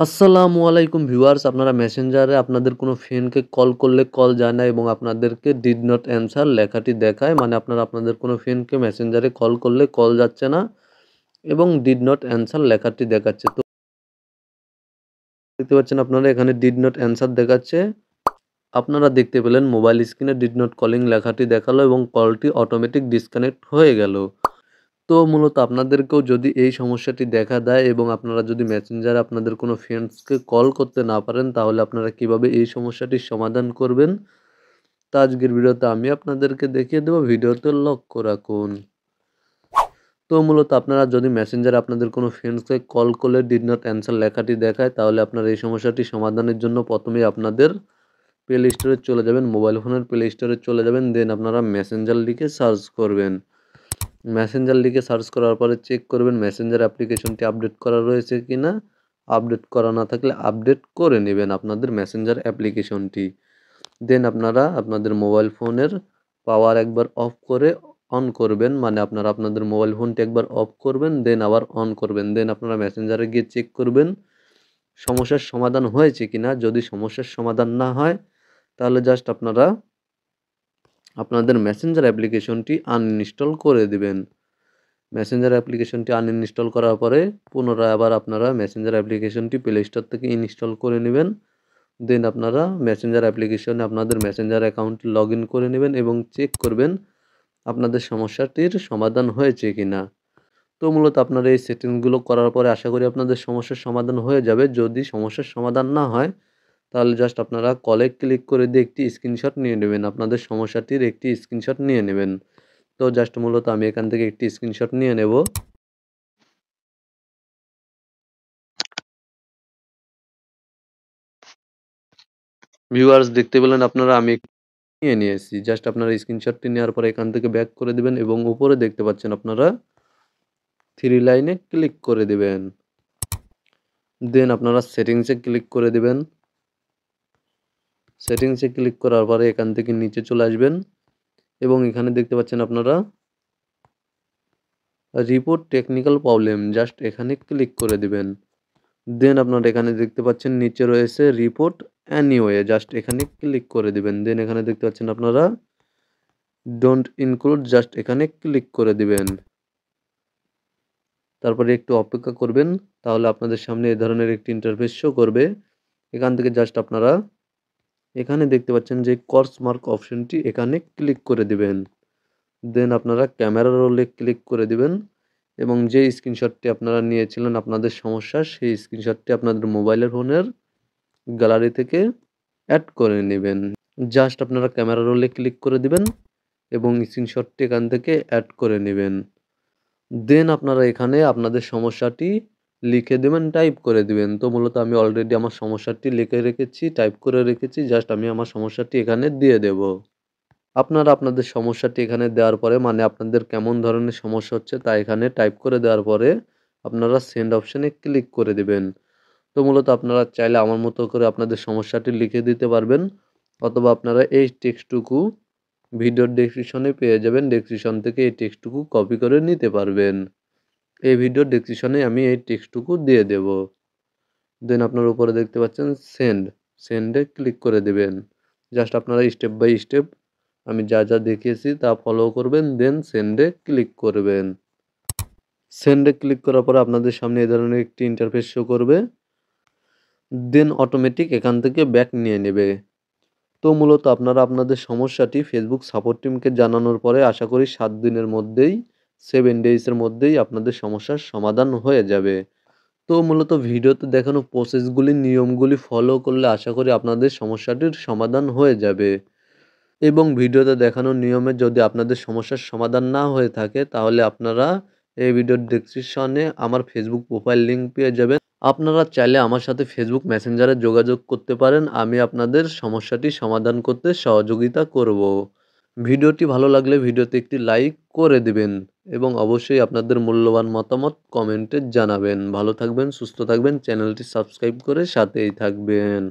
আসসালামু আলাইকুম ভিউয়ার্স, আপনারা মেসেঞ্জারে আপনাদের কোনো ফ্রেন্ডকে কল করলে কল যায় না এবং আপনাদেরকে ডিড নট অ্যানসার লেখাটি দেখায়। মানে আপনারা আপনাদের কোনো ফ্রেন্ডকে মেসেঞ্জারে কল করলে কল যাচ্ছে না এবং ডিড নট অ্যানসার লেখাটি দেখাচ্ছে। তো দেখতে পাচ্ছেন আপনারা এখানে ডিড নট অ্যানসার দেখাচ্ছে। আপনারা দেখতে পেলেন মোবাইল স্ক্রিনে ডিড নট কলিং লেখাটি দেখালো এবং কলটি অটোমেটিক ডিসকানেক্ট হয়ে গেল। তো মূলত আপনাদেরকেও যদি এই সমস্যাটি দেখা দেয় এবং আপনারা যদি মেসেঞ্জারে আপনাদের কোনো ফ্রেন্ডসকে কল করতে না পারেন, তাহলে আপনারা কিভাবে এই সমস্যাটির সমাধান করবেন তা আজকের ভিডিওতে আমি আপনাদেরকে দেখিয়ে দেবো। ভিডিওতে লক্ষ্য রাখুন। তো মূলত আপনারা যদি মেসেঞ্জারে আপনাদের কোনো ফ্রেন্ডসকে কল করলে ডিড নট অ্যানসার লেখাটি দেখায়, তাহলে আপনারা এই সমস্যাটি সমাধানের জন্য প্রথমেই আপনাদের প্লে স্টোরে চলে যাবেন, মোবাইল ফোনের প্লে স্টোরে চলে যাবেন। দেন আপনারা মেসেঞ্জার লিখে সার্চ করবেন। মেসেঞ্জার লিখে সার্চ করার পরে চেক করবেন মেসেঞ্জার অ্যাপ্লিকেশনটি আপডেট করা রয়েছে কিনা। আপডেট করা না থাকলে আপডেট করে নেবেন আপনাদের মেসেঞ্জার অ্যাপ্লিকেশনটি। দেন আপনারা আপনাদের মোবাইল ফোনের পাওয়ার একবার অফ করে অন করবেন। মানে আপনারা আপনাদের মোবাইল ফোনটি একবার অফ করবেন, দেন আবার অন করবেন। দেন আপনারা মেসেঞ্জারে গিয়ে চেক করবেন সমস্যার সমাধান হয়েছে কিনা। যদি সমস্যার সমাধান না হয়, তাহলে জাস্ট আপনারা আপনাদের মেসেঞ্জার অ্যাপ্লিকেশনটি আনইনস্টল করে দিবেন। মেসেঞ্জার অ্যাপ্লিকেশনটি আনইনস্টল করার পরে পুনরায় আবার আপনারা মেসেঞ্জার অ্যাপ্লিকেশনটি প্লে স্টোর থেকে ইনস্টল করে নেবেন। দেন আপনারা মেসেঞ্জার অ্যাপ্লিকেশনে আপনাদের মেসেঞ্জার অ্যাকাউন্ট লগ ইন করে নেবেন এবং চেক করবেন আপনাদের সমস্যাটির সমাধান হয়েছে কিনা। তো মূলত আপনারা এই সেটিংসগুলো করার পরে আশা করি আপনাদের সমস্যার সমাধান হয়ে যাবে। যদি সমস্যার সমাধান না হয়, তাহলে জাস্ট আপনারা কলে ক্লিক করে দিয়ে একটি স্ক্রিনশট নিয়ে নেবেন। আপনাদের সমস্যাটির একটি স্ক্রিনশট নিয়ে নেবেন। তো জাস্ট মূলত আমি এখান থেকে একটি স্ক্রিনশট নিয়ে নেব। ভিউয়ার্স দেখতে পেলেন আপনারা আমি নিয়ে নিয়েছি। জাস্ট আপনারা স্ক্রিনশটটি নেওয়ার পরে এখান থেকে ব্যাক করে দিবেন এবং উপরে দেখতে পাচ্ছেন আপনারা 3 লাইনে ক্লিক করে দিবেন। দেন আপনারা সেটিংসে ক্লিক করে দিবেন। সেটিংসে ক্লিক করার পরে এখান থেকে নিচে চলে আসবেন এবং এখানে দেখতে পাচ্ছেন আপনারা রিপোর্ট টেকনিক্যাল প্রবলেম, জাস্ট এখানে ক্লিক করে দিবেন। দেন আপনারা এখানে দেখতে পাচ্ছেন নিচে রয়েছে রিপোর্ট এনিওয়ে, জাস্ট এখানে ক্লিক করে দিবেন। দেন এখানে দেখতে পাচ্ছেন আপনারা ডোন্ট ইনক্লুড, জাস্ট এখানে ক্লিক করে দিবেন। তারপরে একটু অপেক্ষা করবেন, তাহলে আপনাদের সামনে এ ধরনের একটি ইন্টারফেস শো করবে। এখান থেকে জাস্ট আপনারা এখানে দেখতে পাচ্ছেন যে কর্স মার্ক অপশনটি, এখানে ক্লিক করে দিবেন। দেন আপনারা ক্যামেরা রোলে ক্লিক করে দিবেন এবং যে স্ক্রিনশটটি আপনারা নিয়েছিলেন আপনাদের সমস্যা, সেই স্ক্রিনশটটি আপনাদের মোবাইলের ফোনের গ্যালারি থেকে অ্যাড করে নেবেন। জাস্ট আপনারা ক্যামেরা রোলে ক্লিক করে দিবেন এবং স্ক্রিনশটটি এখান থেকে অ্যাড করে নেবেন। দেন আপনারা এখানে আপনাদের সমস্যাটি লিখে দেবেন, টাইপ করে দিবেন। তো মূলত আমি অলরেডি আমার সমস্যাটি লিখে রেখেছি, টাইপ করে রেখেছি। জাস্ট আমি আমার সমস্যাটি এখানে দিয়ে দেব। আপনারা আপনাদের সমস্যাটি এখানে দেওয়ার পরে, মানে আপনাদের কেমন ধরনের সমস্যা হচ্ছে তা এখানে টাইপ করে দেওয়ার পরে আপনারা সেন্ড অপশানে ক্লিক করে দিবেন। তো মূলত আপনারা চাইলে আমার মতো করে আপনাদের সমস্যাটি লিখে দিতে পারবেন, অথবা আপনারা এই টেক্সটটুকু ভিডিওর ডেসক্রিপশনে পেয়ে যাবেন। ডেসক্রিপশন থেকে এই টেক্সটটুকু কপি করে নিতে পারবেন। এই ভিডিওর ডেসক্রিপশনে আমি এই টেক্সটটুকু দিয়ে দেব। দেন আপনার উপরে দেখতে পাচ্ছেন সেন্ড, সেন্ডে ক্লিক করে দেবেন। জাস্ট আপনারা স্টেপ বাই স্টেপ আমি যা যা দেখিয়েছি তা ফলো করবেন, দেন সেন্ডে ক্লিক করবেন। সেন্ডে ক্লিক করার পরে আপনাদের সামনে এই ধরনের একটি ইন্টারফেস শো করবে। দেন অটোমেটিক এখান থেকে ব্যাক নিয়ে নেবে। তো মূলত আপনারা আপনাদের সমস্যাটি ফেসবুক সাপোর্ট টিমকে জানানোর পরে আশা করি 7 দিনের মধ্যেই, 7 ডেইজের মধ্যেই আপনাদের সমস্যার সমাধান হয়ে যাবে। তো মূলত ভিডিওতে দেখানো প্রসেসগুলি, নিয়মগুলি ফলো করলে আশা করি আপনাদের সমস্যাটির সমাধান হয়ে যাবে। এবং ভিডিওতে দেখানো নিয়মে যদি আপনাদের সমস্যার সমাধান না হয়ে থাকে, তাহলে আপনারা এই ভিডিওর ডেসক্রিপশনে আমার ফেসবুক প্রোফাইল লিঙ্ক পেয়ে যাবেন। আপনারা চাইলে আমার সাথে ফেসবুক মেসেঞ্জারে যোগাযোগ করতে পারেন। আমি আপনাদের সমস্যাটি সমাধান করতে সহযোগিতা করব। ভিডিওটি ভালো লাগলে ভিডিওতে একটি লাইক করে দিবেন এবং অবশ্যই আপনাদের মূল্যবান মতামত কমেন্টে জানাবেন। ভালো থাকবেন, সুস্থ থাকবেন, চ্যানেলটি সাবস্ক্রাইব করে সাথেই থাকবেন।